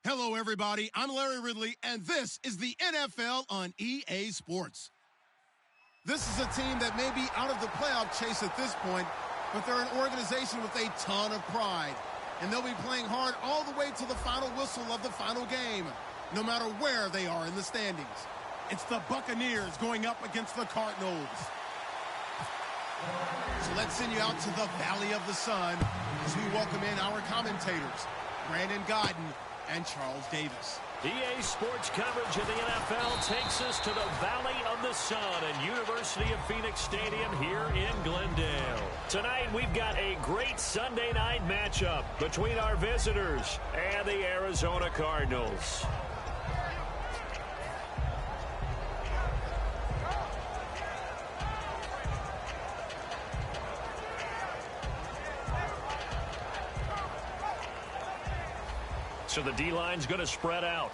Hello, everybody. I'm Larry Ridley, and this is the NFL on EA Sports. This is a team that may be out of the playoff chase at this point, but they're an organization with a ton of pride, and they'll be playing hard all the way to the final whistle of the final game, no matter where they are in the standings. It's the Buccaneers going up against the Cardinals. So let's send you out to the Valley of the Sun as we welcome in our commentators, Brandon Godden and Charles Davis. EA Sports coverage of the NFL takes us to the Valley of the Sun at University of Phoenix Stadium here in Glendale. Tonight we've got a great Sunday night matchup between our visitors and the Arizona Cardinals. So the D-line's going to spread out.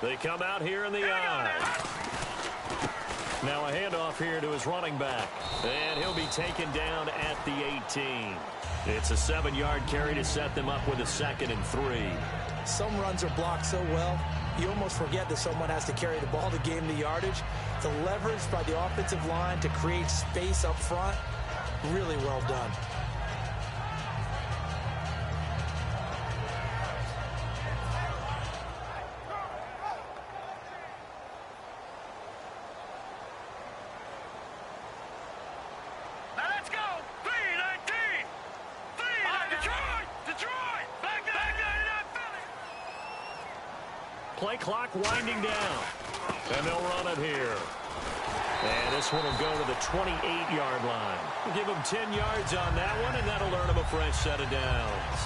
They come out here in the I. Now a handoff here to his running back. And he'll be taken down at the 18. It's a 7-yard carry to set them up with a 2nd and 3. Some runs are blocked so well, you almost forget that someone has to carry the ball to gain the yardage. The leverage by the offensive line to create space up front, really well done. Play clock winding down. And they'll run it here. And this one will go to the 28-yard line. We'll give them 10 yards on that one, and that'll earn them a fresh set of downs.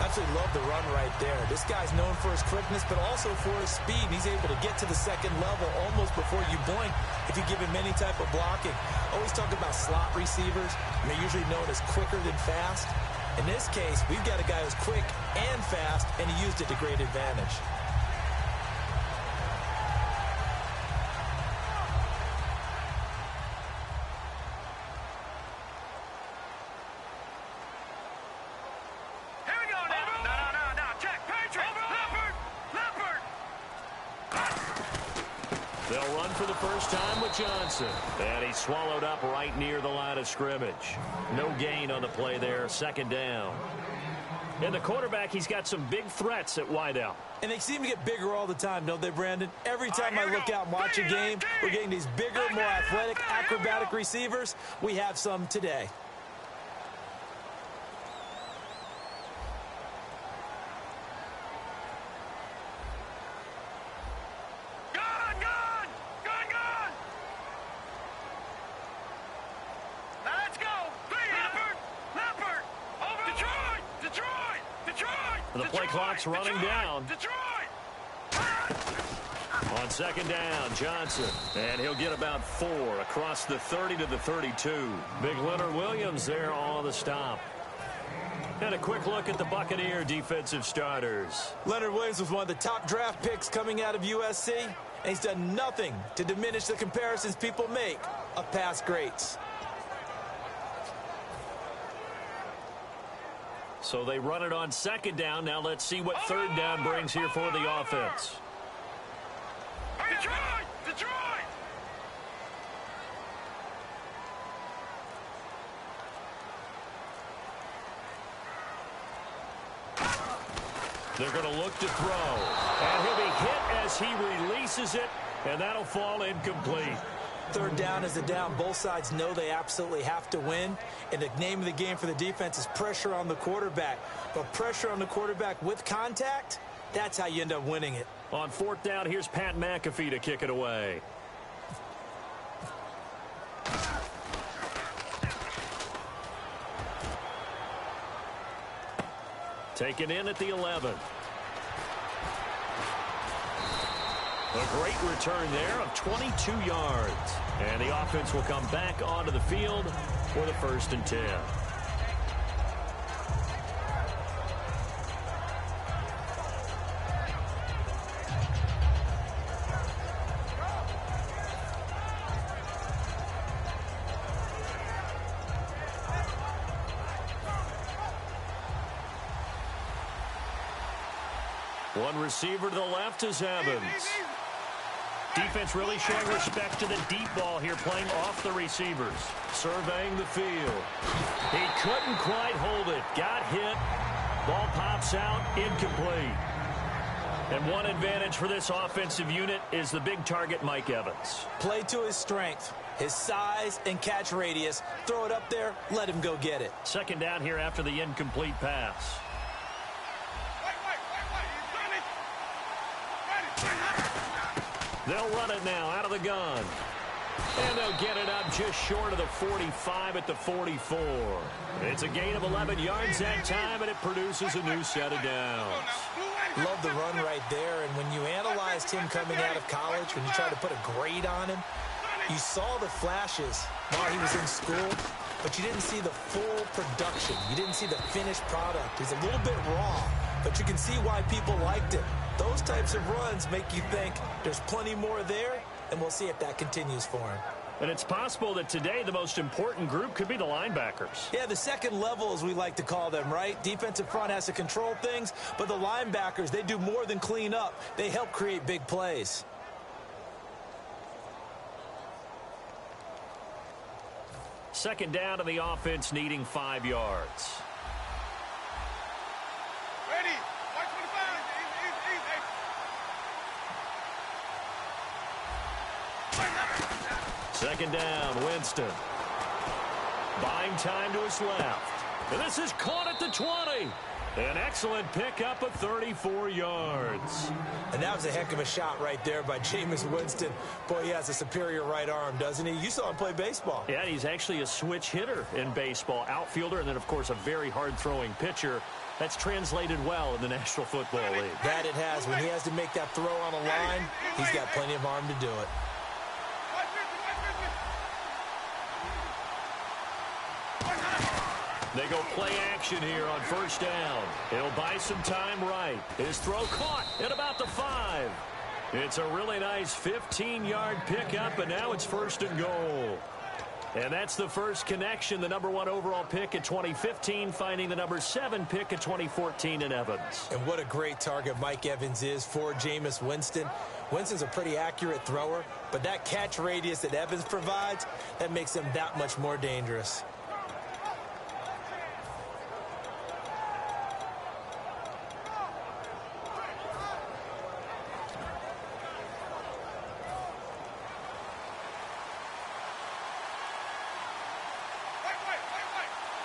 Absolutely love the run right there. This guy's known for his quickness, but also for his speed. He's able to get to the second level almost before you blink if you give him any type of blocking. Always talk about slot receivers, and they're usually known as quicker than fast. In this case, we've got a guy who's quick and fast, and he used it to great advantage. They'll run for the first time with Johnson. And he's swallowed up right near the line of scrimmage. No gain on the play there, 2nd down. And the quarterback, he's got some big threats at wideout. And they seem to get bigger all the time, don't they, Brandon? Every time I look out and watch a game, we're getting these bigger, more athletic, acrobatic receivers. We have some today. The play clock's running down. On 2nd down, Johnson. And he'll get about 4 across the 30 to the 32. Big Leonard Williams there on the stop. And a quick look at the Buccaneer defensive starters. Leonard Williams was one of the top draft picks coming out of USC, and he's done nothing to diminish the comparisons people make of past greats. So they run it on 2nd down. Now let's see what 3rd down brings here for the offense. Detroit! They're going to look to throw. And he'll be hit as he releases it, and that'll fall incomplete. 3rd down is the down. Both sides know they absolutely have to win. And the name of the game for the defense is pressure on the quarterback. But pressure on the quarterback with contact, that's how you end up winning it. On 4th down, here's Pat McAfee to kick it away. Taken in at the 11. A great return there of 22 yards. And the offense will come back onto the field for the 1st and 10. One receiver to the left is Evans. Defense really showing respect to the deep ball here, playing off the receivers. Surveying the field. He couldn't quite hold it. Got hit. Ball pops out, incomplete. And one advantage for this offensive unit is the big target, Mike Evans. Play to his strength, his size and catch radius. Throw it up there, let him go get it. Second down here after the incomplete pass. They'll run it now out of the gun. And they'll get it up just short of the 45 at the 44. It's a gain of 11 yards that time, and it produces a new set of downs. Love the run right there, and when you analyzed him coming out of college, when you tried to put a grade on him, you saw the flashes while he was in school, but you didn't see the full production. You didn't see the finished product. He's a little bit raw, but you can see why people liked it. Those types of runs make you think there's plenty more there, and we'll see if that continues for him. And it's possible that today the most important group could be the linebackers. Yeah, the second level, as we like to call them, right? Defensive front has to control things, but the linebackers, they do more than clean up. They help create big plays. Second down, and the offense needing 5 yards. Ready. Watch for the bounds. Second down, Winston. Buying time to his left. And this is caught at the 20. An excellent pickup of 34 yards. And that was a heck of a shot right there by Jameis Winston. Boy, he has a superior right arm, doesn't he? You saw him play baseball. Yeah, he's actually a switch hitter in baseball. Outfielder, and then, of course, a very hard-throwing pitcher. That's translated well in the National Football League. That it has. When he has to make that throw on a line, he's got plenty of arm to do it. They go play action here on first down. He'll buy some time right. His throw caught at about the 5. It's a really nice 15-yard pickup, and now it's first and goal. And that's the first connection, the number 1 overall pick in 2015, finding the number 7 pick in 2014 in Evans. And what a great target Mike Evans is for Jameis Winston. Winston's a pretty accurate thrower, but that catch radius that Evans provides, that makes him that much more dangerous.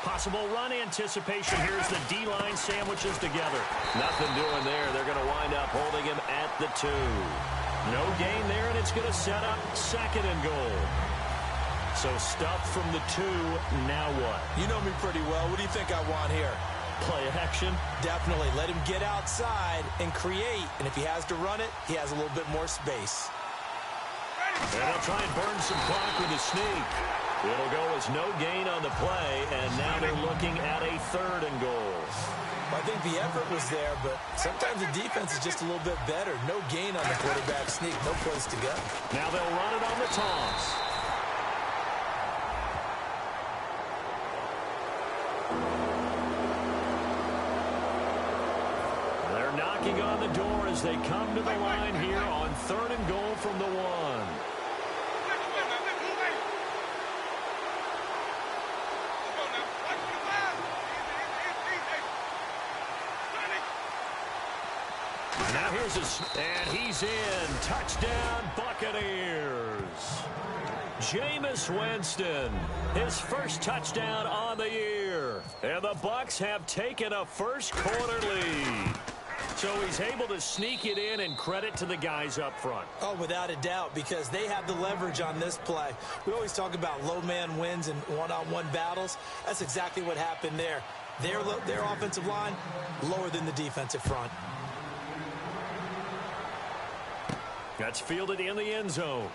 Possible run anticipation. Here's the D-line sandwiches together. Nothing doing there. They're going to wind up holding him at the 2. No gain there, and it's going to set up second and goal. So stuff from the 2. Now what? You know me pretty well. What do you think I want here? Play action? Definitely. Let him get outside and create. And if he has to run it, he has a little bit more space. And they'll try and burn some clock with a sneak. It'll go as no gain on the play, and now they're looking at a third and goal. I think the effort was there, but sometimes the defense is just a little bit better. No gain on the quarterback sneak, no place to go. Now they'll run it on the toss. They're knocking on the door as they come to the line here on third and goal from the 1. Now here's and he's in. Touchdown, Buccaneers. Jameis Winston, his first touchdown on the year. And the Bucs have taken a first-quarter lead. So he's able to sneak it in, and credit to the guys up front. Oh, without a doubt, because they have the leverage on this play. We always talk about low man wins and one-on-one battles. That's exactly what happened there. Their offensive line, lower than the defensive front. That's fielded in the end zone.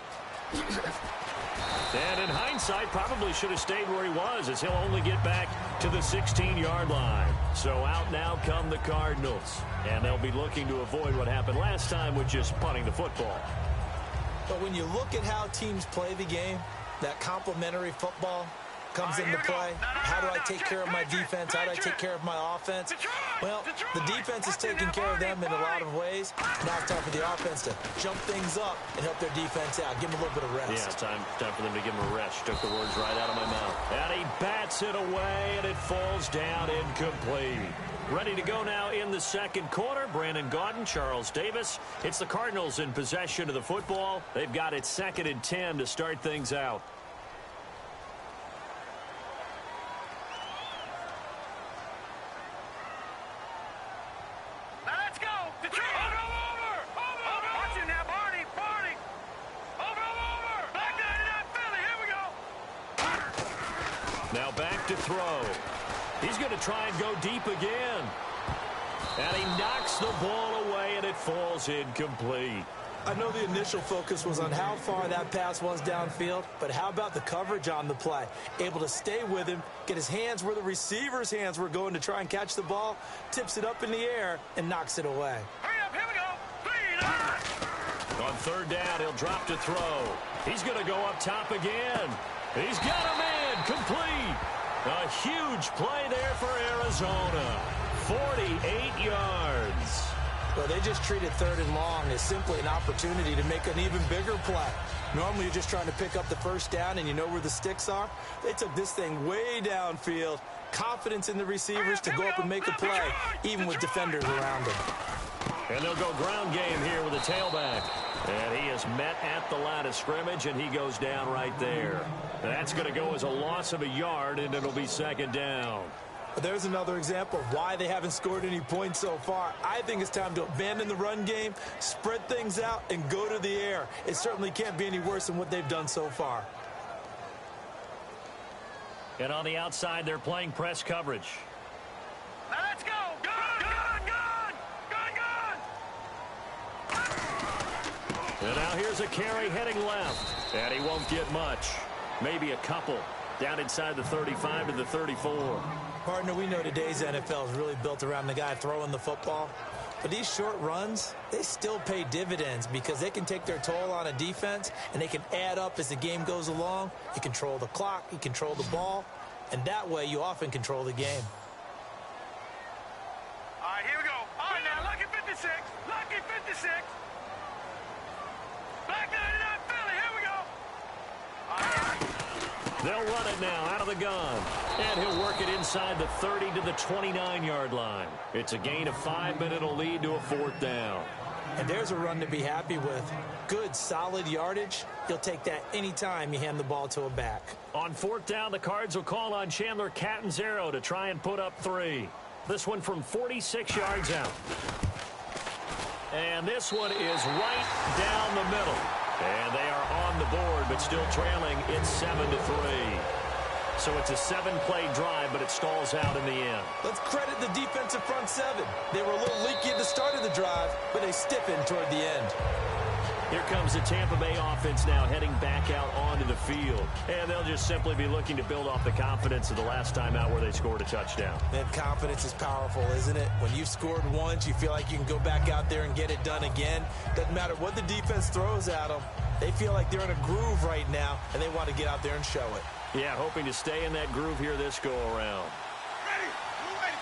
And in hindsight, probably should have stayed where he was, as he'll only get back to the 16-yard line. So out now come the Cardinals. And they'll be looking to avoid what happened last time with just punting the football. But when you look at how teams play the game, that complementary football, comes into play. How do I take care of my defense? How do I take care of my offense? Well, the defense is taking care of them in a lot of ways. Now it's time for the offense to jump things up and help their defense out. Give them a little bit of rest. Yeah, time for them to give them a rest. Took the words right out of my mouth. And he bats it away, and it falls down incomplete. Ready to go now in the second quarter. Brandon Gaudin, Charles Davis. It's the Cardinals in possession of the football. They've got it 2nd and 10 to start things out. Let's go. Over. Watch it now, Barney. Over. Back down to that Philly. Here we go. Now back to throw. He's going to try and go deep again. And he knocks the ball away, and it falls incomplete. I know the initial focus was on how far that pass was downfield, but how about the coverage on the play? Able to stay with him, get his hands where the receiver's hands were going to try and catch the ball, tips it up in the air, and knocks it away. Hurry up, here we go. On 3rd down, he'll drop to throw. He's going to go up top again. He's got him in, complete. A huge play there for Arizona. 48 yards. Well, they just treated 3rd and long as simply an opportunity to make an even bigger play. Normally, you're just trying to pick up the 1st down and you know where the sticks are. They took this thing way downfield. Confidence in the receivers to go up and make a play, even with defenders around them. And they'll go ground game here with a tailback. And he is met at the line of scrimmage, and he goes down right there. That's going to go as a loss of a yard, and it'll be 2nd down. There's another example of why they haven't scored any points so far. I think it's time to abandon the run game, spread things out, and go to the air. It certainly can't be any worse than what they've done so far. And on the outside, they're playing press coverage. Let's go. Gun. And now here's a carry heading left. And he won't get much. Maybe a couple. Down inside the 35 to the 34. Partner, we know today's NFL is really built around the guy throwing the football. But these short runs, they still pay dividends because they can take their toll on a defense and they can add up as the game goes along. You control the clock, you control the ball, and that way you often control the game. All right, here we go. All right, now, lucky 56. Back down to that Philly. Here we go. All right. They'll run it now out of the gun. And he'll work it inside the 30 to the 29-yard line. It's a gain of 5, but it'll lead to a 4th down. And there's a run to be happy with. Good, solid yardage. You'll take that anytime you hand the ball to a back. On 4th down, the Cards will call on Chandler Catanzaro to try and put up 3. This one from 46 yards out. And this one is right down the middle. And they are on the board, but still trailing. It's 7-3. So it's a 7-play drive, but it stalls out in the end. Let's credit the defensive front 7. They were a little leaky at the start of the drive, but they stiffened toward the end. Here comes the Tampa Bay offense now heading back out onto the field. And they'll just simply be looking to build off the confidence of the last time out where they scored a touchdown. And confidence is powerful, isn't it? When you've scored once, you feel like you can go back out there and get it done again. Doesn't matter what the defense throws at them. They feel like they're in a groove right now, and they want to get out there and show it. Yeah, hoping to stay in that groove here this go-around. Ready. Flip.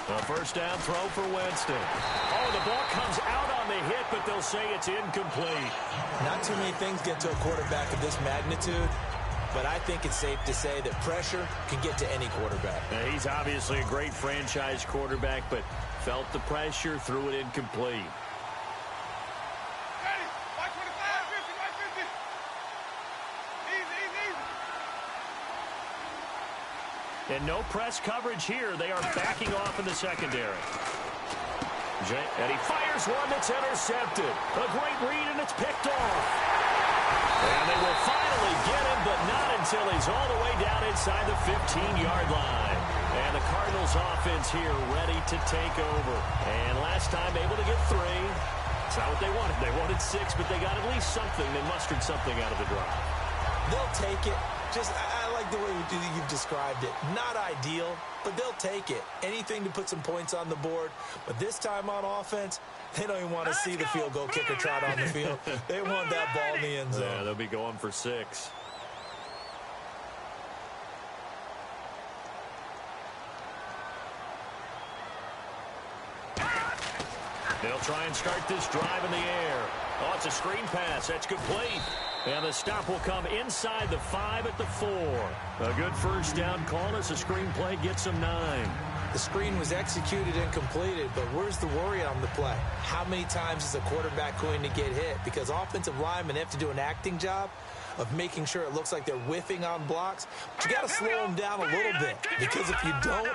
A 1st down throw for Winston. Oh, the ball comes out on the hit, but they'll say it's incomplete. Not too many things get to a quarterback of this magnitude, but I think it's safe to say that pressure can get to any quarterback. Now, he's obviously a great franchise quarterback, but felt the pressure, threw it incomplete. Ready. Watch 25, 50. Easy. And no press coverage here. They are backing off in the secondary. And he fires one that's intercepted. A great read, and it's picked off. And they will finally get him, but not until he's all the way down inside the 15-yard line. And the Cardinals offense here ready to take over. And last time able to get 3. It's not what they wanted. They wanted 6, but they got at least something. They mustered something out of the drive. They'll take it. I like like the way you've described it. Not ideal, but they'll take it. Anything to put some points on the board. But this time on offense, they don't even want to see the field goal kicker trot on the field. They want that ball in the end zone. Yeah, they'll be going for 6. They'll try and start this drive in the air. Oh, it's a screen pass. That's complete. And the stop will come inside the 5 at the 4. A good first down call as the screen play gets them 9. The screen was executed and completed, but where's the worry on the play? How many times is a quarterback going to get hit? Because offensive linemen have to do an acting job of making sure it looks like they're whiffing on blocks. But you got to slow them down a little bit, because if you don't,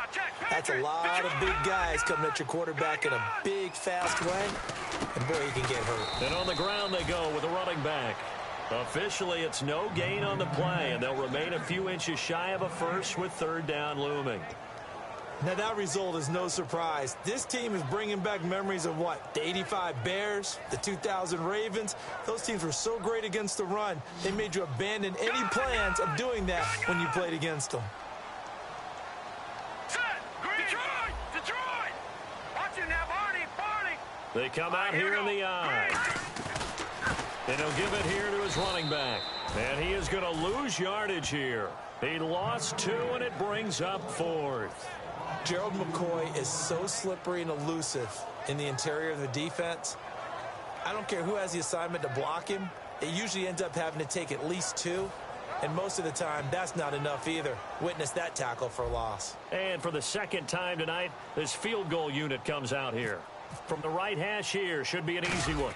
that's a lot of big guys coming at your quarterback in a big, fast way, and boy, he can get hurt. And on the ground they go with a running back. Officially, it's no gain on the play, and they'll remain a few inches shy of a first with 3rd down looming. Now, that result is no surprise. This team is bringing back memories of what? The 85 Bears, the 2000 Ravens. Those teams were so great against the run, they made you abandon any plans of doing that when you played against them. Detroit! Watch it now, Barney! They come out here in the eye. And he'll give it here to his running back. And he is going to lose yardage here. He lost 2, and it brings up 4th. Gerald McCoy is so slippery and elusive in the interior of the defense. I don't care who has the assignment to block him. It usually ends up having to take at least 2. And most of the time, that's not enough either. Witness that tackle for loss. And for the 2nd time tonight, this field goal unit comes out here. From the right hash here, should be an easy one.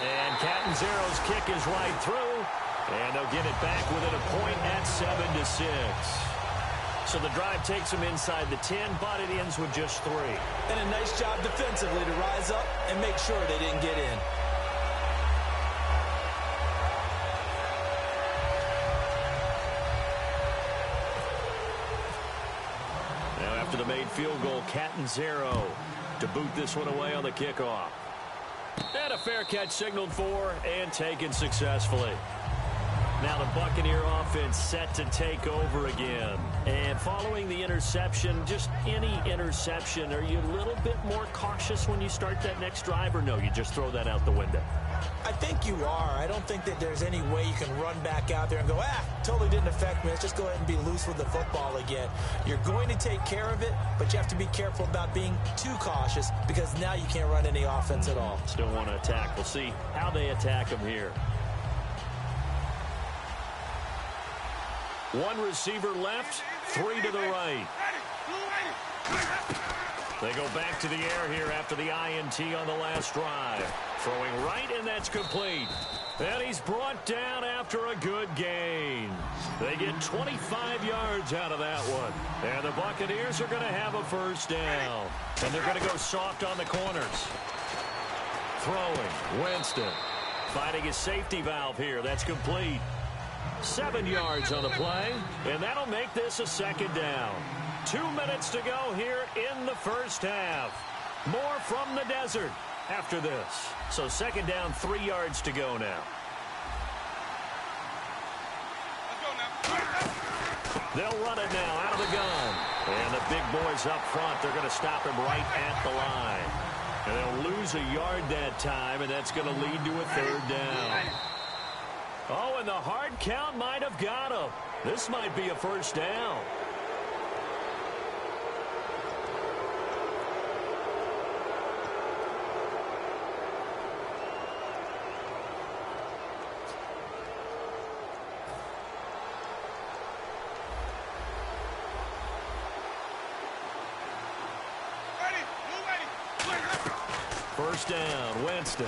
And Catanzaro's kick is right through. And they'll get it back within a point at 7-6. So the drive takes them inside the 10, but it ends with just 3. And a nice job defensively to rise up and make sure they didn't get in. Now after the made field goal, Catanzaro to boot this one away on the kickoff. And a fair catch signaled for and taken successfully. Now the Buccaneer offense set to take over again. And following the interception, just any interception, are you a little bit more cautious when you start that next drive, or no, you just throw that out the window? I think you are. I don't think that there's any way you can run back out there and go, totally didn't affect me. Let's just go ahead and be loose with the football again. You're going to take care of it, but you have to be careful about being too cautious, because now you can't run any offense at all. Still want to attack. We'll see how they attack them here. 1 receiver left, 3 to the right. They go back to the air here after the INT on the last drive. Throwing right, and that's complete. And he's brought down after a good gain. They get 25 yards out of that one. And the Buccaneers are going to have a 1st down. And they're going to go soft on the corners. Throwing, Winston. Finding his safety valve here. That's complete. 7 yards on the play, and that'll make this a 2nd down. 2 minutes to go here in the 1st half. More from the desert after this. So 2nd down, 3 yards to go now. They'll run it now out of the gun. And the big boys up front, they're going to stop him right at the line. And they'll lose a yard that time, and that's going to lead to a 3rd down. Oh, and the hard count might have got him. This might be a 1st down. First down, Winston.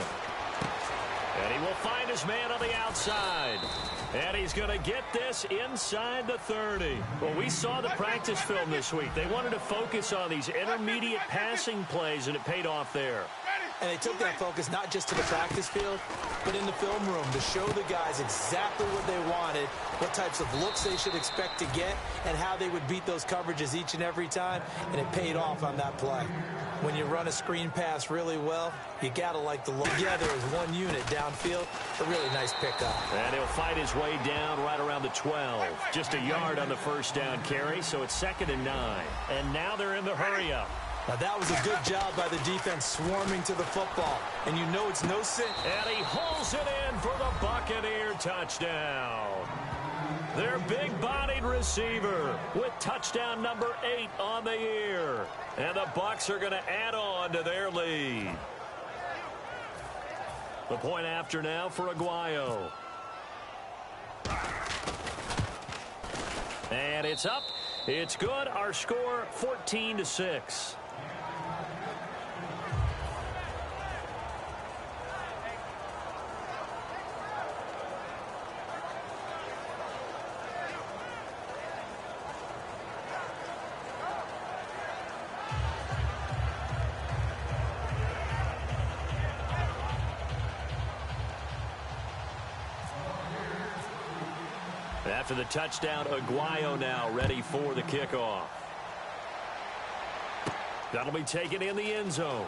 And he will find his man on the outside. And he's going to get this inside the 30. Well, we saw the practice film this week. They wanted to focus on these intermediate passing plays, and it paid off there. And they took that focus not just to the practice field, but in the film room to show the guys exactly what they wanted, what types of looks they should expect to get, and how they would beat those coverages each and every time, and it paid off on that play. When you run a screen pass really well, you got to like the look together as one unit downfield. A really nice pickup. And he'll fight his way down right around the 12. Just a yard on the first down carry, so it's 2nd and 9. And now they're in the hurry-up. Now that was a good job by the defense swarming to the football. And you know it's no sin. And he hauls it in for the Buccaneer touchdown. Their big-bodied receiver with touchdown number 8 on the year. And the Bucs are going to add on to their lead. The point after now for Aguayo. And it's up. It's good. Our score 14-6. After the touchdown, Aguayo now ready for the kickoff. That'll be taken in the end zone.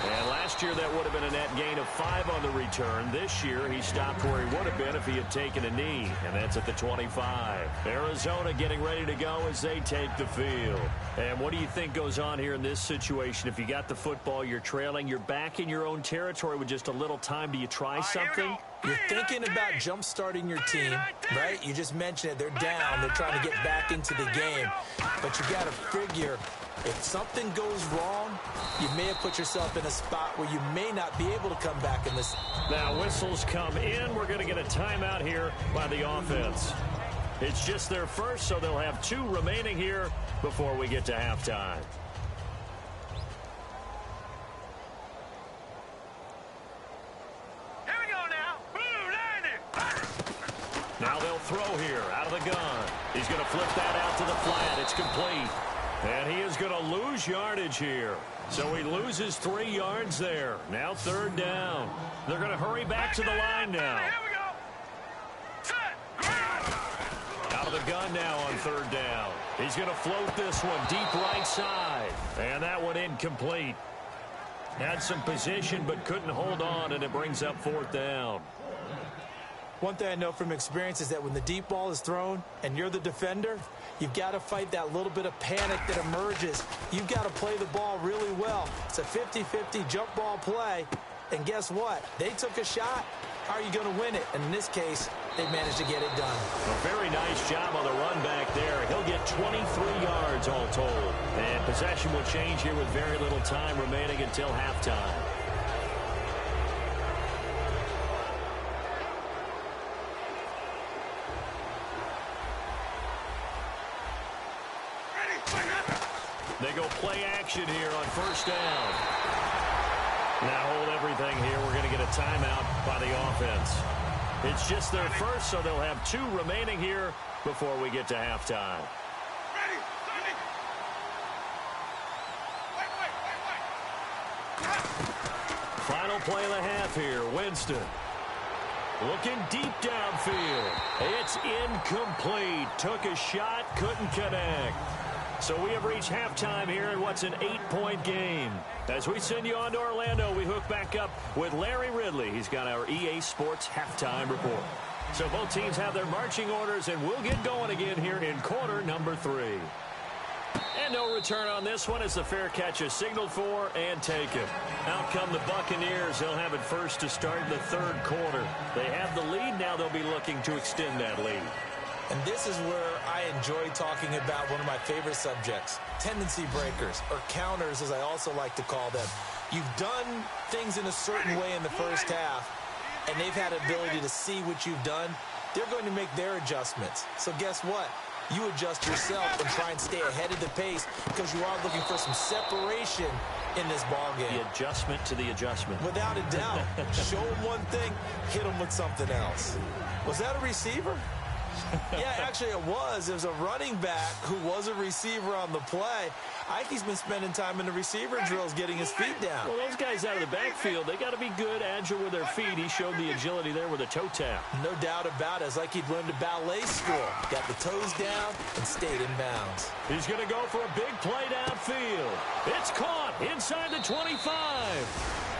And last year that would have been a net gain of 5 on the return. This year he stopped where he would have been if he had taken a knee, and that's at the 25. Arizona getting ready to go as they take the field. And what do you think goes on here in this situation? If you got the football, you're trailing, you're back in your own territory with just a little time. Do you try something? You're thinking about jump-starting your team, right? You just mentioned it. They're down. They're trying to get back into the game. But you got to figure, if something goes wrong, you may have put yourself in a spot where you may not be able to come back in this. Now whistles come in. We're going to get a timeout here by the offense. It's just their first, so they'll have 2 remaining here before we get to halftime. Here we go now. Now they'll throw here out of the gun. He's going to flip that out to the flat. It's complete. And he is going to lose yardage here. So he loses 3 yards there. Now 3rd down. They're going to hurry back to the line now. Here we go. Out of the gun now on 3rd down. He's going to float this one deep right side. And that one incomplete. Had some position but couldn't hold on, and it brings up 4th down. One thing I know from experience is that when the deep ball is thrown and you're the defender, you've got to fight that little bit of panic that emerges. You've got to play the ball really well. It's a 50-50 jump ball play. And guess what? They took a shot. How are you going to win it? And in this case, they managed to get it done. A very nice job on the run back there. He'll get 23 yards all told. And possession will change here with very little time remaining until halftime. They go play action here on 1st down. Now hold everything here. We're going to get a timeout by the offense. It's just their first, so they'll have 2 remaining here before we get to halftime. Final play of the half here. Winston looking deep downfield. It's incomplete. Took a shot, couldn't connect. So we have reached halftime here in what's an 8-point game. As we send you on to Orlando, we hook back up with Larry Ridley. He's got our EA Sports halftime report. So both teams have their marching orders, and we'll get going again here in quarter number 3. And no return on this one as the fair catch is signaled for and taken. Out come the Buccaneers. They'll have it first to start in the 3rd quarter. They have the lead. Now they'll be looking to extend that lead. And this is where I enjoy talking about one of my favorite subjects, tendency breakers, or counters as I also like to call them. You've done things in a certain way in the first half, and they've had ability to see what you've done. They're going to make their adjustments. So guess what? You adjust yourself and try and stay ahead of the pace because you are looking for some separation in this ball game. The adjustment to the adjustment. Without a doubt. Show them one thing, hit them with something else. Was that a receiver? Yeah, actually it was. There's a running back who was a receiver on the play. I think he's been spending time in the receiver drills getting his feet down. Well, those guys out of the backfield, they got to be good, agile with their feet. He showed the agility there with a toe tap. No doubt about it. It's like he'd learned a ballet school. Got the toes down and stayed in bounds. He's going to go for a big play downfield. It's caught inside the 25.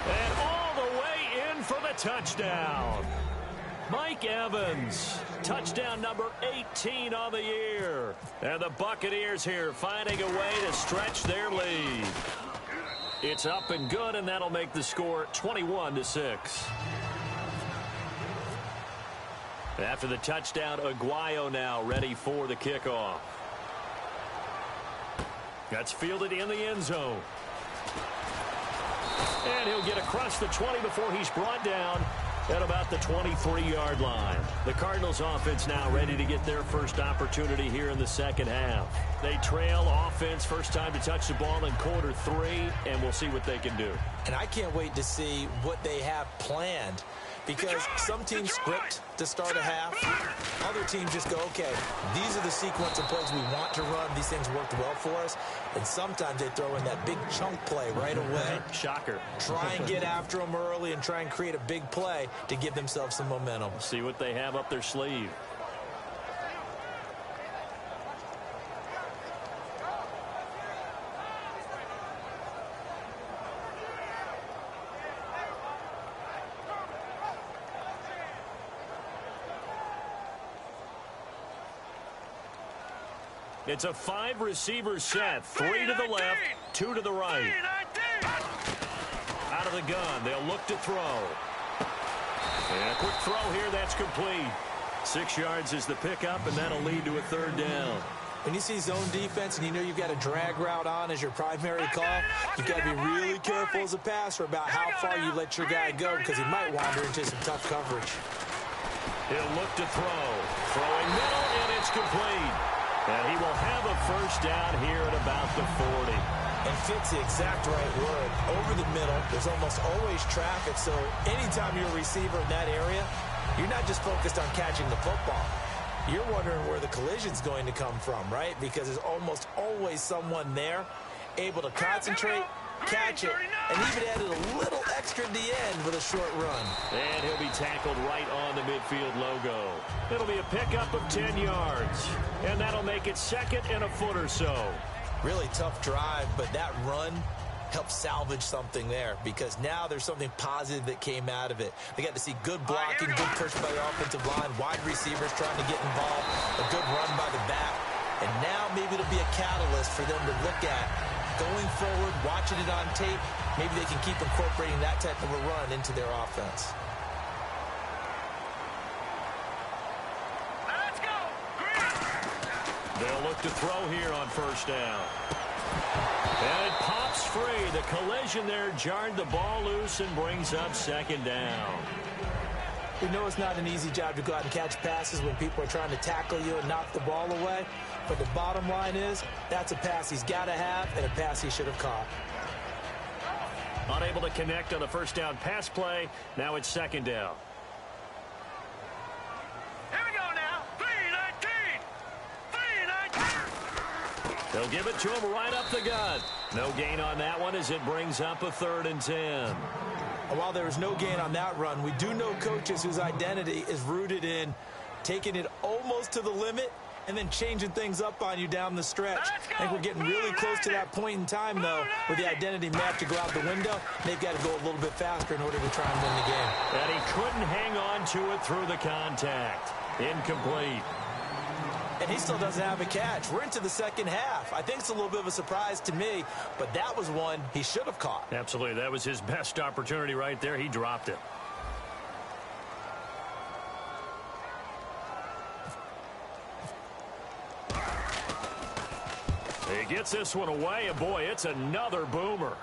And all the way in for the touchdown. Mike Evans, touchdown number 18 on the year. And the Buccaneers here finding a way to stretch their lead. It's up and good, and that'll make the score 21-6. After the touchdown, Aguayo now ready for the kickoff. That's fielded in the end zone. And he'll get across the 20 before he's brought down at about the 23-yard line. The Cardinals offense now ready to get their first opportunity here in the second half. They trail offense, first time to touch the ball in quarter 3, and we'll see what they can do. And I can't wait to see what they have planned, because some teams script to start a half. Other teams just go, okay, these are the sequence of plays we want to run. These things worked well for us. And sometimes they throw in that big chunk play right away. Shocker. Try and get after them early and try and create a big play to give themselves some momentum. See what they have up their sleeve. It's a 5-receiver set. 3 to the left, 2 to the right. Out of the gun, they'll look to throw. And a quick throw here, that's complete. 6 yards is the pickup, and that'll lead to a third down. When you see zone defense and you know you've got a drag route on as your primary call, you've got to be really careful as a passer about how far you let your guy go, because he might wander into some tough coverage. He'll look to throw. Throwing middle, and it's complete. And he will have a first down here at about the 40. And fits the exact right word. Over the middle, there's almost always traffic, so anytime you're a receiver in that area, you're not just focused on catching the football. You're wondering where the collision's going to come from, right? Because there's almost always someone there able to concentrate, catch it, and even added a little extra at the end with a short run. And he'll be tackled right on the midfield logo. It'll be a pickup of 10 yards. And that'll make it second and a foot or so. Really tough drive, but that run helped salvage something there, because now there's something positive that came out of it. They got to see good blocking, good push by the offensive line, wide receivers trying to get involved, a good run by the back. And now maybe it'll be a catalyst for them to look at going forward, watching it on tape. Maybe they can keep incorporating that type of a run into their offense. Let's go. They'll look to throw here on first down. And it pops free. The collision there jarred the ball loose and brings up second down. We know it's not an easy job to go out and catch passes when people are trying to tackle you and knock the ball away. But the bottom line is, that's a pass he's got to have and a pass he should have caught. Unable to connect on the first down pass play. Now it's second down. Here we go now. 3-19. They'll give it to him right up the gut. No gain on that one as it brings up a 3rd and 10. And while there was no gain on that run, we do know coaches whose identity is rooted in taking it almost to the limit and then changing things up on you down the stretch. I think we're getting really close to that point in time, though, where the identity map to go out the window. They've got to go a little bit faster in order to try and win the game. And he couldn't hang on to it through the contact. Incomplete. And he still doesn't have a catch. We're into the second half. I think it's a little bit of a surprise to me, but that was one he should have caught. Absolutely. That was his best opportunity right there. He dropped it. He gets this one away, and boy, it's another boomer.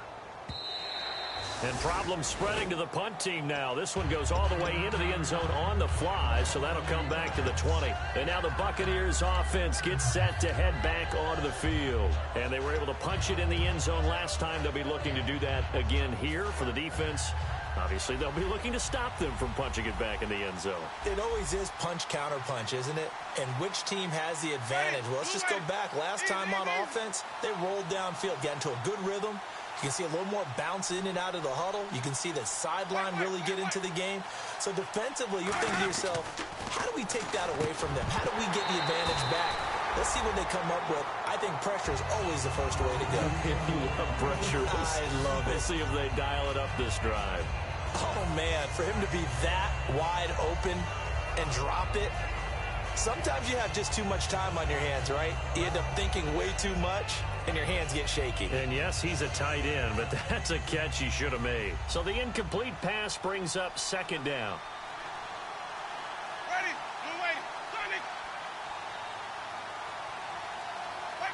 And problems spreading to the punt team now. This one goes all the way into the end zone on the fly, so that'll come back to the 20. And now the Buccaneers offense gets set to head back onto the field. And they were able to punch it in the end zone last time. They'll be looking to do that again here for the defense. Obviously, they'll be looking to stop them from punching it back in the end zone. It always is punch-counter-punch, isn't it? And which team has the advantage? Well, let's just go back. Last time on offense, they rolled downfield, got into a good rhythm. You can see a little more bounce in and out of the huddle. You can see the sideline really get into the game. So defensively, you're thinking to yourself, how do we take that away from them? How do we get the advantage back? Let's see what they come up with. I think pressure is always the first way to go. You love pressure. I love it. We'll see if they dial it up this drive. Oh, man, for him to be that wide open and drop it. Sometimes you have just too much time on your hands, right? You end up thinking way too much, and your hands get shaky. And yes, he's a tight end, but that's a catch he should have made. So the incomplete pass brings up second down. Ready? Blue way. Turning. Wait.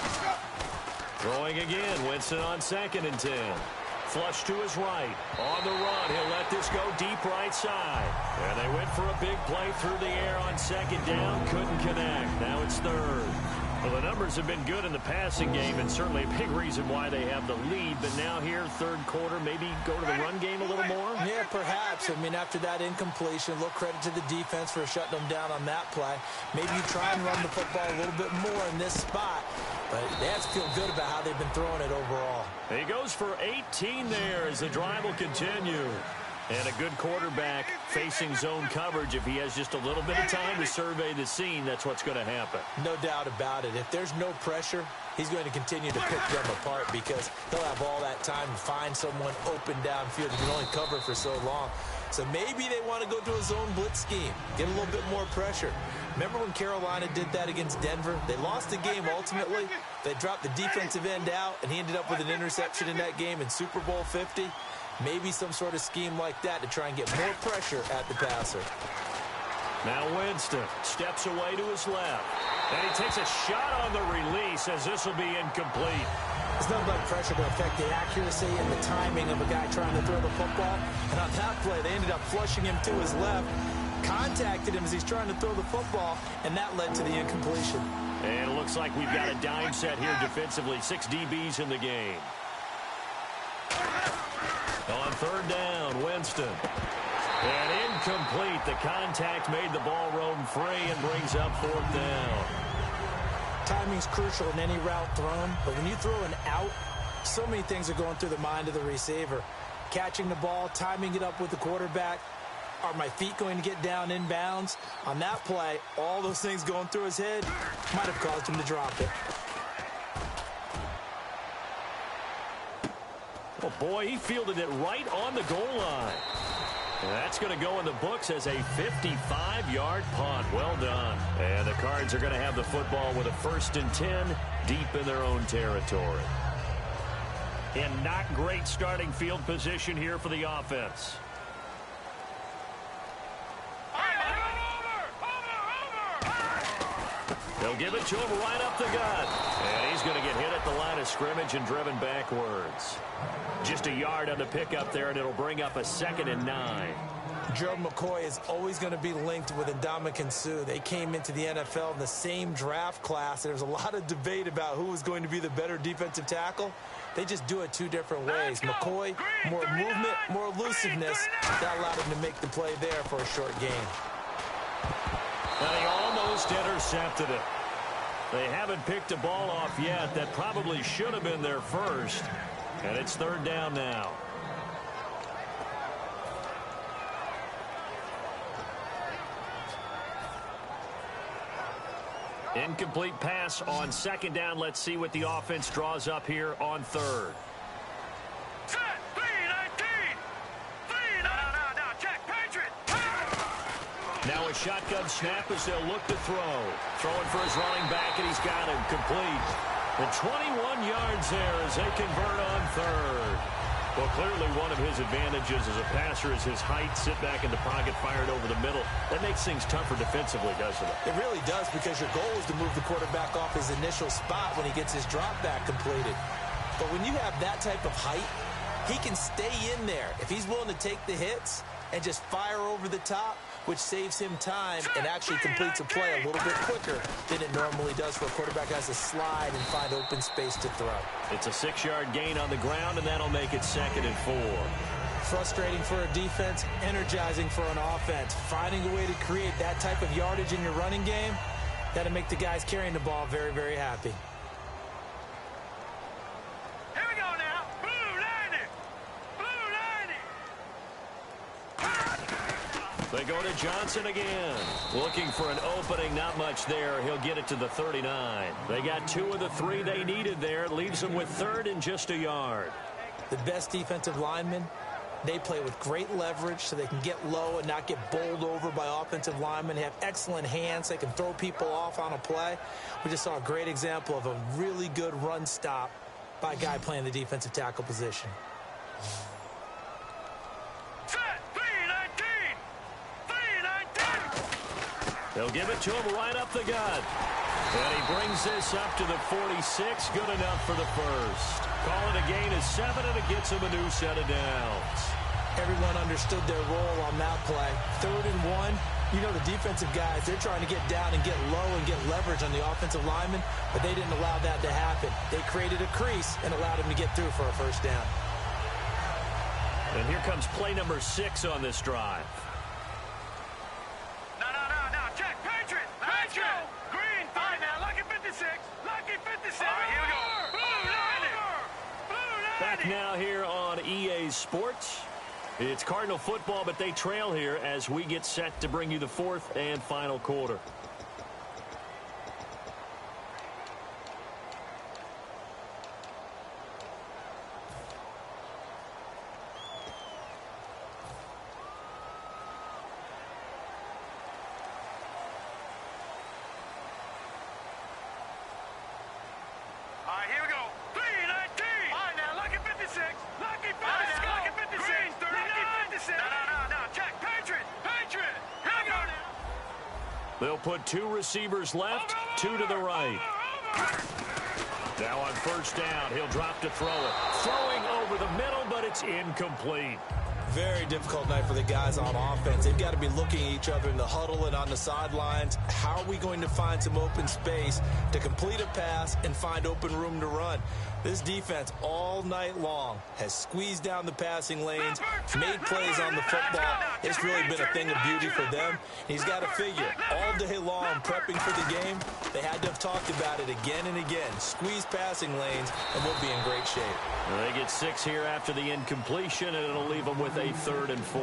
Let's go. Throwing again, Winston on 2nd and 10. Flush to his right. On the run, he'll let this go deep right side. And they went for a big play through the air on 2nd down. Couldn't connect. Now it's 3rd. Well, the numbers have been good in the passing game, and certainly a big reason why they have the lead. But now here, 3rd quarter, maybe go to the run game a little more? Yeah, perhaps. I mean, after that incompletion, a little credit to the defense for shutting them down on that play. Maybe you try and run the football a little bit more in this spot. But they have to feel good about how they've been throwing it overall. He goes for 18 there as the drive will continue. And a good quarterback facing zone coverage. If he has just a little bit of time to survey the scene, that's what's going to happen. No doubt about it. If there's no pressure, he's going to continue to pick them apart because he'll have all that time to find someone open downfield. He can only cover for so long. So maybe they want to go to a zone blitz scheme, get a little bit more pressure. Remember when Carolina did that against Denver? They lost the game ultimately. They dropped the defensive end out, and he ended up with an interception in that game in Super Bowl 50. Maybe some sort of scheme like that to try and get more pressure at the passer. Now Winston steps away to his left. And he takes a shot on the release as this will be incomplete. It's nothing but pressure to affect the accuracy and the timing of a guy trying to throw the football. And on that play, they ended up flushing him to his left, contacted him as he's trying to throw the football, and that led to the incompletion. And it looks like we've got a dime set here defensively. 6 DBs in the game. On 3rd down, Winston. And incomplete. The contact made the ball roam free and brings up 4th down. Timing's crucial in any route thrown, but when you throw an out, so many things are going through the mind of the receiver. Catching the ball, timing it up with the quarterback. Are my feet going to get down inbounds? On that play, all those things going through his head might have caused him to drop it. Oh, boy, he fielded it right on the goal line. And that's going to go in the books as a 55-yard punt. Well done. And the Cards are going to have the football with a 1st and 10 deep in their own territory. And not great starting field position here for the offense. They'll give it to him right up the gut. And he's going to get hit at the line of scrimmage and driven backwards. Just a yard on the pickup there, and it'll bring up a 2nd and 9. Gerald McCoy is always going to be linked with Ndamukong Suh. They came into the NFL in the same draft class. There's a lot of debate about who was going to be the better defensive tackle. They just do it 2 different ways. McCoy, more movement, more elusiveness. That allowed him to make the play there for a short gain. And he almost intercepted it. They haven't picked a ball off yet. That probably should have been their first. And it's 3rd down now. Incomplete pass on 2nd down. Let's see what the offense draws up here on 3rd. Set. 3-19. Now, check. Patriot. Now a shotgun snap as they'll look to throw. Throwing for his running back, and he's got him complete. The 21 yards there as they convert on 3rd. Well, clearly one of his advantages as a passer is his height. Sit back in the pocket, fired over the middle. That makes things tougher defensively, doesn't it? It really does, because your goal is to move the quarterback off his initial spot when he gets his drop back completed. But when you have that type of height, he can stay in there. If he's willing to take the hits and just fire over the top, which saves him time and actually completes a play a little bit quicker than it normally does for a quarterback who has to slide and find open space to throw. It's a 6-yard gain on the ground, and that'll make it 2nd and 4. Frustrating for a defense, energizing for an offense. Finding a way to create that type of yardage in your running game, that'll make the guys carrying the ball very, very happy. Here we go now. Blue 90. Blue 90. They go to Johnson again. Looking for an opening, not much there. He'll get it to the 39. They got 2 of the 3 they needed there. It leaves them with 3rd and just a yard. The best defensive linemen, they play with great leverage so they can get low and not get bowled over by offensive linemen. They have excellent hands. They can throw people off on a play. We just saw a great example of a really good run stop by a guy playing the defensive tackle position. Set. 319. 319. They'll give it to him right up the gut. And he brings this up to the 46. Good enough for the first. Call it a gain of 7, and it gets him a new set of downs. Everyone understood their role on that play. 3rd and 1. You know the defensive guys, they're trying to get down and get low and get leverage on the offensive lineman, but they didn't allow that to happen. They created a crease and allowed him to get through for a first down. And here comes play number 6 on this drive. No. Check. Patriot. Patriot. Green. Fine now. Lucky 56. Lucky 56. All right, here we go. Blue 90. Blue 90. Back now here on EA Sports. It's Cardinal football, but they trail here as we get set to bring you the 4th and final quarter. All right, here we go. 319. All right, now, lucky 56. Lucky 56. Lucky 56. Green 39. Lucky 56. No. Check. Patriot. Patriot. Here we go now. They'll put 2 receivers left, 2 to the right. Now on first down, he'll drop to throw it. Throwing over the middle, but it's incomplete. Very difficult night for the guys on offense. They've got to be looking at each other in the huddle and on the sidelines. How are we going to find some open space to complete a pass and find open room to run? This defense all night long has squeezed down the passing lanes, made plays on the football. It's really been a thing of beauty for them. He's got to figure all day long prepping for the game. They had to have talked about it again and again. Squeeze passing lanes, and we'll be in great shape. They get 6 here after the incompletion, and it'll leave them with a 3rd and 4.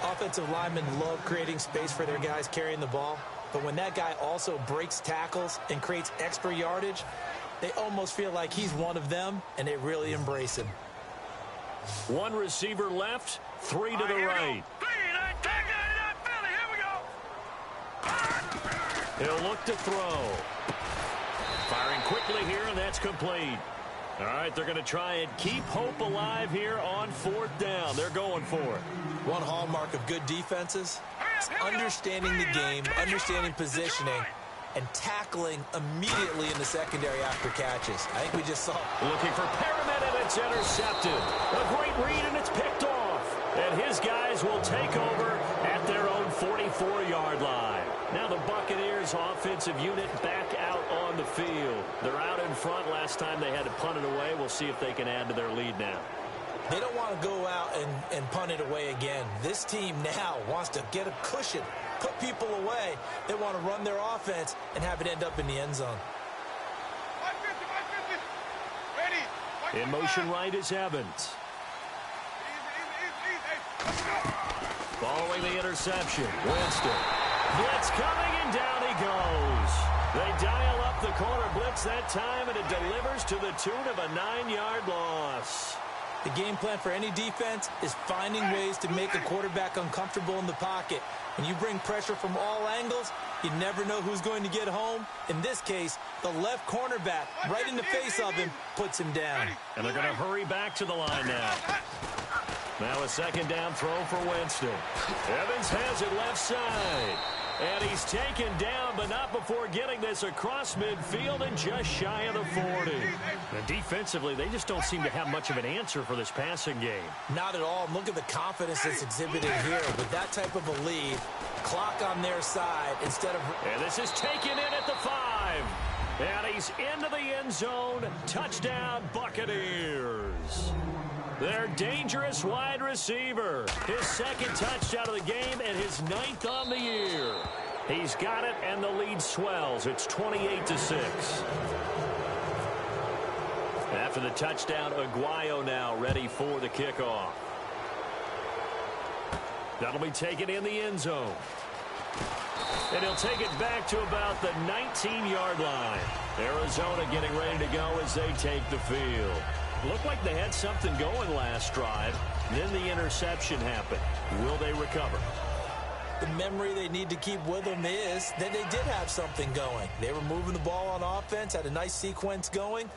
Offensive linemen love creating space for their guys carrying the ball, but when that guy also breaks tackles and creates extra yardage, they almost feel like he's one of them, and they really embrace him. 1 receiver left, 3 to the right. He'll look to throw. Firing quickly here, and that's complete. All right, they're going to try and keep hope alive here on 4th down. They're going for it. One hallmark of good defenses is understanding the game, understanding positioning, and tackling immediately in the secondary after catches. I think we just saw. Looking for Pyramid, and it's intercepted. A great read, and it's picked off. And his guys will take over at their own 44-yard line. Now the Buccaneers offensive unit back out on the field. They're out in front. Last time they had to punt it away. We'll see if they can add to their lead now. They don't want to go out and punt it away again. This team now wants to get a cushion, put people away. They want to run their offense and have it end up in the end zone. In motion right is Evans. Following the interception, Winston. Blitz coming, and down he goes. They dial up the corner blitz that time, and it delivers to the tune of a 9-yard loss. The game plan for any defense is finding ways to make a quarterback uncomfortable in the pocket. When you bring pressure from all angles, you never know who's going to get home. In this case, the left cornerback, right in the face of him, puts him down. And they're going to hurry back to the line now. Now a 2nd down throw for Winston. Evans has it left side. And he's taken down, but not before getting this across midfield and just shy of the 40. And defensively, they just don't seem to have much of an answer for this passing game. Not at all. Look at the confidence that's exhibited here. With that type of a lead, clock on their side instead of... And this is taken in at the 5. And he's into the end zone. Touchdown, Buccaneers. Their dangerous wide receiver. His second touchdown of the game and his 9th on the year. He's got it, and the lead swells. It's 28-6. After the touchdown, Aguayo now ready for the kickoff. That'll be taken in the end zone. And he'll take it back to about the 19-yard line. Arizona getting ready to go as they take the field. Looked like they had something going last drive. Then the interception happened. Will they recover? The memory they need to keep with them is that they did have something going. They were moving the ball on offense, had a nice sequence going.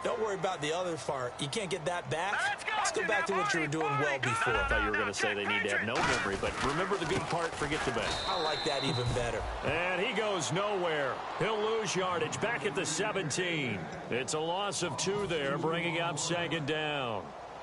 Don't worry about the other part. You can't get that back. Let's go back to what you were doing well before. I thought you were going to say they need to have no memory, but remember the good part, forget the bad. I like that even better. And he goes nowhere. He'll lose yardage back at the 17. It's a loss of 2 there, bringing up 2nd down.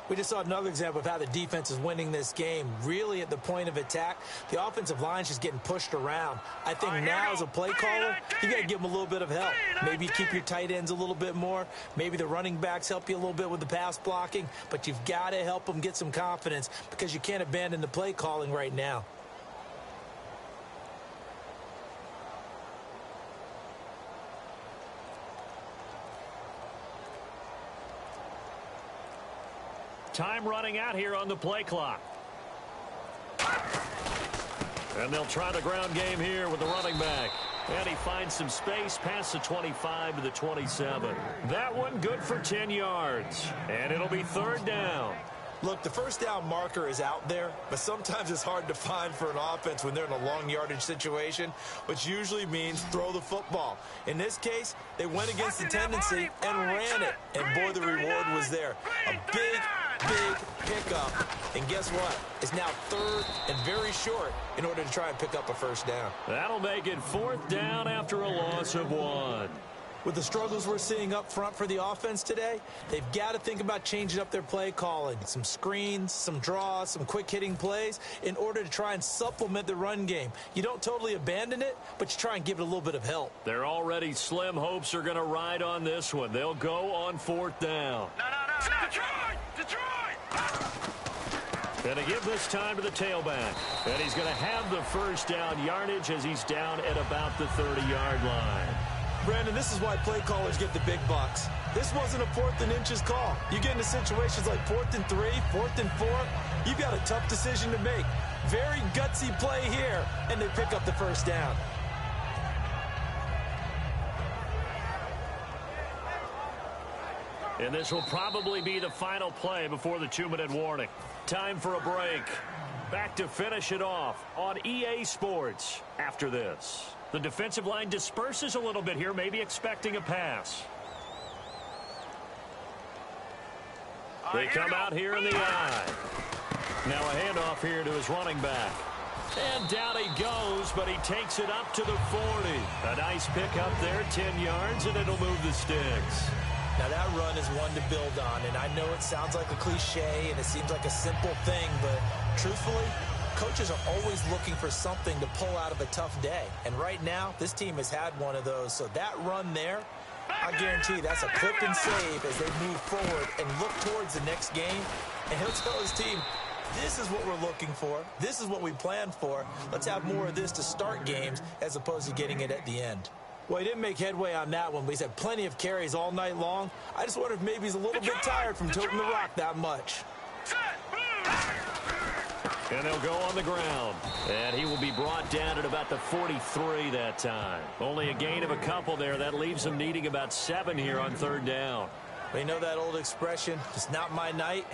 We just saw another example of how the defense is winning this game. Really at the point of attack, the offensive line's just getting pushed around. I think now as a play caller, you got to give them a little bit of help. Maybe you keep your tight ends a little bit more. Maybe the running backs help you a little bit with the pass blocking. But you've got to help them get some confidence because you can't abandon the play calling right now. Time running out here on the play clock. And they'll try the ground game here with the running back. And he finds some space past the 25 to the 27. That one good for 10 yards. And it'll be 3rd down. Look, the first down marker is out there, but sometimes it's hard to find for an offense when they're in a long yardage situation, which usually means throw the football. In this case, they went against the tendency and ran it. And boy, the reward was there. A big pickup. And guess what? It's now 3rd and very short in order to try and pick up a first down. That'll make it 4th down after a loss of 1. With the struggles we're seeing up front for the offense today, they've got to think about changing up their play calling. Some screens, some draws, some quick-hitting plays in order to try and supplement the run game. You don't totally abandon it, but you try and give it a little bit of help. Their already slim hopes are going to ride on this one. They'll go on 4th down. No. Detroit! Going to give this time to the tailback. And he's going to have the first down yardage as he's down at about the 30-yard line. Brandon, this is why play callers get the big bucks. This wasn't a 4th and inches call. You get into situations like 4th and 3, 4th and 4. You've got a tough decision to make. Very gutsy play here, and they pick up the first down. And this will probably be the final play before the 2-minute warning. Time for a break. Back to finish it off on EA Sports after this. The defensive line disperses a little bit here, maybe expecting a pass. They come out here in the eye. Now a handoff here to his running back. And down he goes, but he takes it up to the 40. A nice pickup there, 10 yards, and it'll move the sticks. Now that run is one to build on, and I know it sounds like a cliche and it seems like a simple thing, but truthfully, coaches are always looking for something to pull out of a tough day. And right now, this team has had one of those. So that run there, I guarantee that's a clip and save as they move forward and look towards the next game. And he'll tell his team, this is what we're looking for. This is what we planned for. Let's have more of this to start games as opposed to getting it at the end. Well, he didn't make headway on that one, but he's had plenty of carries all night long. I just wonder if maybe he's a little bit tired from toting the rock that much. And they'll go on the ground. And he will be brought down at about the 43 that time. Only a gain of a couple there. That leaves him needing about 7 here on 3rd down. Well, you know that old expression, it's not my night?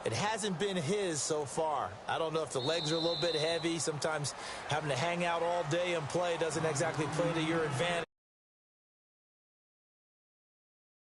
It hasn't been his so far. I don't know if the legs are a little bit heavy. Sometimes having to hang out all day and play doesn't exactly play to your advantage.